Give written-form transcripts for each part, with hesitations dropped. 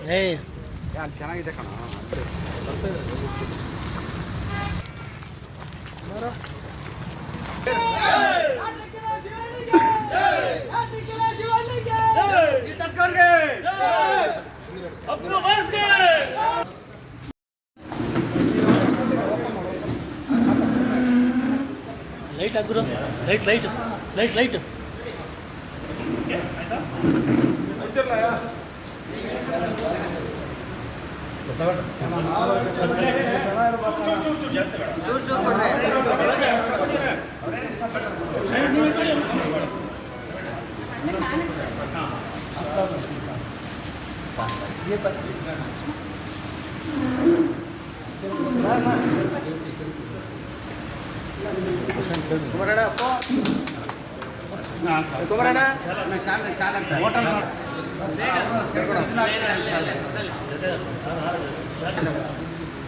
ಏಯ್ ಅಲ್ಲಿ ಚೆನ್ನಾಗಿದೆ ಕಣ ಲೈಟ್ ಹಾಕ್ಬಿಡು ಲೈಟ್ ಲೈಟ್ ಲೈಟ್ ಲೈಟ್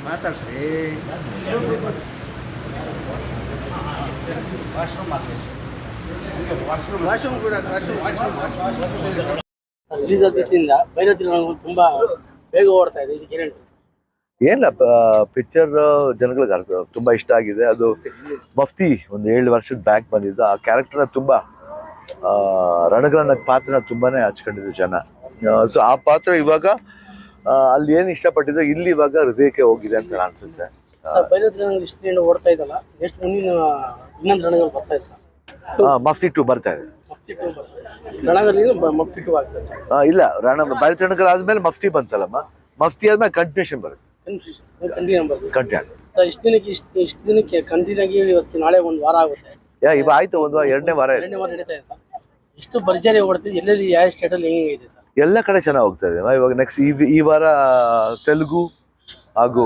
ಮಾತಾಡ್ರಿ ವಾಶ್ರೂಮ್ ಕೂಡ ರಿಲೀಸ್ ಆದ ದಿವಸದಿಂದ ಭೈರತಿ ತುಂಬಾ ಬೇಗ ಓಡ್ತಾ ಇದೆ. ಇದಕ್ಕೆ ಏನು ಏನಿಲ್ಲ, ಪಿಕ್ಚರ್ ಜನಗಳಿಗೆ ತುಂಬಾ ಇಷ್ಟ ಆಗಿದೆ. ಅದು ಮಫ್ತಿ ಒಂದು 7 ವರ್ಷದ ಬ್ಯಾಕ್ ಬಂದಿದ್ದು. ಆ ಕ್ಯಾರೆಕ್ಟರ್ನ ತುಂಬಾ ರಣಗಳನ್ನ ಪಾತ್ರನ ತುಂಬಾನೇ ಹಚ್ಕೊಂಡಿದ್ರು ಜನ. ಸೊ ಆ ಪಾತ್ರ ಇವಾಗ ಅಲ್ಲಿ ಏನು ಇಷ್ಟಪಟ್ಟಿದ್ರೆ ಇಲ್ಲಿ ಇವಾಗ ಹೃದಯಕ್ಕೆ ಹೋಗಿದೆ ಅಂತ ಅನ್ಸುತ್ತೆ. ಭೈರತಿ ಇಷ್ಟು ಓಡ್ತಾ ಇದ್ದಲ್ಲ, ಎಷ್ಟು ಮುಂದಿನ ಇನ್ನೊಂದು ರಣಗಳು ಬರ್ತಾ ಇದೆ ಸರ್. ಮಫ್ತಿ 2 ಬರ್ತಾ ಇದೆ. ರಣಗಳಲ್ಲಿ ಮಫ್ತಿ 2 ಆಗ್ತದೆ ಸರ್. ಇಲ್ಲ, ಭೈರತಿ ರಣಗಳು ಆದ್ಮೇಲೆ ಮಫ್ತಿ ಬಂತಲ್ಲಮ್ಮ, ಮಫ್ತಿ ಆದ್ಮೇಲೆ ಕಂಟಿನ್ಯೂಷನ್ ಬರುತ್ತೆ. ಇಷ್ಟು ದಿನಕ್ಕೆ ಕಂಟಿನ್ಯೂ ಆಗಿ ಇವತ್ತು ನಾಳೆ ಒಂದು ವಾರ ಆಗುತ್ತೆ. ಇವ ಆಯ್ತು, ಒಂದು 2ನೇ ವಾರ ನಡೀತಾ ಇದೆ ಸರ್. ಇಷ್ಟು ಭರ್ಜರಿ ಓಡ್ತಿದೆ. ಎಲ್ಲೆಲ್ಲಿ ಯಾವ ಸ್ಟೇಟಲ್ಲಿ ಹೆಂಗಿದೆ ಸರ್? ಎಲ್ಲ ಕಡೆ ಚೆನ್ನಾಗಿ ಹೋಗ್ತಾ ಇದೆ. ಇವಾಗ ನೆಕ್ಸ್ಟ್ ಈ ವಾರ ತೆಲುಗು ಹಾಗೂ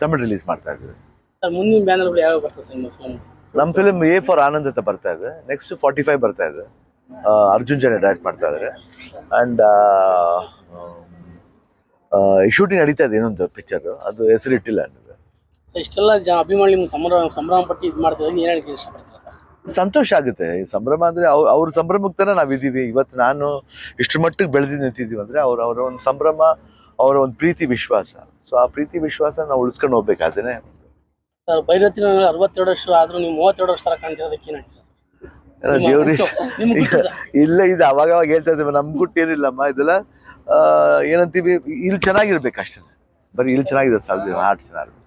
ತಮಿಳ್ ರಿಲೀಸ್ ಮಾಡ್ತಾ ಇದ್ದೀವಿ ಸರ್. ಮುಂದಿನ ಬ್ಯಾನರ್ಗಳು ಯಾವ ಬರ್ತದೆ ಸರ್? ನಮ್ಮ ಫಿಲ್ಮ್ A for ಆನಂದ್ ಅಂತ ಬರ್ತಾ ಇದೆ. ನೆಕ್ಸ್ಟ್ 45 ಬರ್ತಾ ಇದೆ. ಅರ್ಜುನ್ ಜನ ಡೈರೆಕ್ಟ್ ಮಾಡ್ತಾ ಇದ್ದಾರೆ. ಅಂಡ್ ಶೂಟಿಂಗ್ ನಡೀತಾ ಇದೆ ಇನ್ನೊಂದು ಪಿಕ್ಚರ್, ಅದು ಹೆಸರಿಟ್ಟಿಲ್ಲ. ಇಷ್ಟೆಲ್ಲ ಅಭಿಮಾನಿ ಸಂಭ್ರಮ ಪಟ್ಟು ಇದು ಮಾಡ್ತಾ ಏನು ಹೇಳಕ್ಕೆ ಇಷ್ಟಪಡ್ತೀರಾ ಸರ್? ಸಂತೋಷ ಆಗುತ್ತೆ. ಈ ಸಂಭ್ರಮ ಅಂದ್ರೆ ಅವ್ರ ಸಂಭ್ರಮಕ್ಕೆ ತಾನೇ ನಾವಿದ್ದೀವಿ. ಇವತ್ತು ನಾನು ಇಷ್ಟು ಮಟ್ಟಿಗೆ ಬೆಳೆದು ನಿಂತಿದ್ದೀವಿ ಅಂದ್ರೆ ಅವರ ಒಂದು ಸಂಭ್ರಮ, ಅವರ ಒಂದು ಪ್ರೀತಿ ವಿಶ್ವಾಸ. ಸೊ ಆ ಪ್ರೀತಿ ವಿಶ್ವಾಸ ನಾವು ಉಳಿಸ್ಕೊಂಡು ಹೋಗ್ಬೇಕಾದ್ರೆ ಸರ್. ಭೈರತಿ 62 ವರ್ಷ ಆದ್ರೂ ನೀವು 32 ವರ್ಷ ಕಾಣ್ತಿರೋದಕ್ಕೆ ಏನು ಹೇಳ್ತೀರಾ? ದೇವ್ರಿ ಇಲ್ಲ, ಇದು ಅವಾಗ ಹೇಳ್ತಾ ಇದ್ದೀವಿ, ನಮ್ಗೆ ಗುಟ್ಟೇನಿಲ್ಲಮ್ಮ. ಇದೆಲ್ಲ ಏನಂತೀವಿ, ಇಲ್ಲಿ ಚೆನ್ನಾಗಿರ್ಬೇಕು ಅಷ್ಟೇ. ಬರೀ ಇಲ್ಲಿ ಚೆನ್ನಾಗಿದೆ ಸಾಧ್ಯ, ಹಾರ್ಟ್ ಚೆನ್ನಾಗಿರ್ಬೇಕು.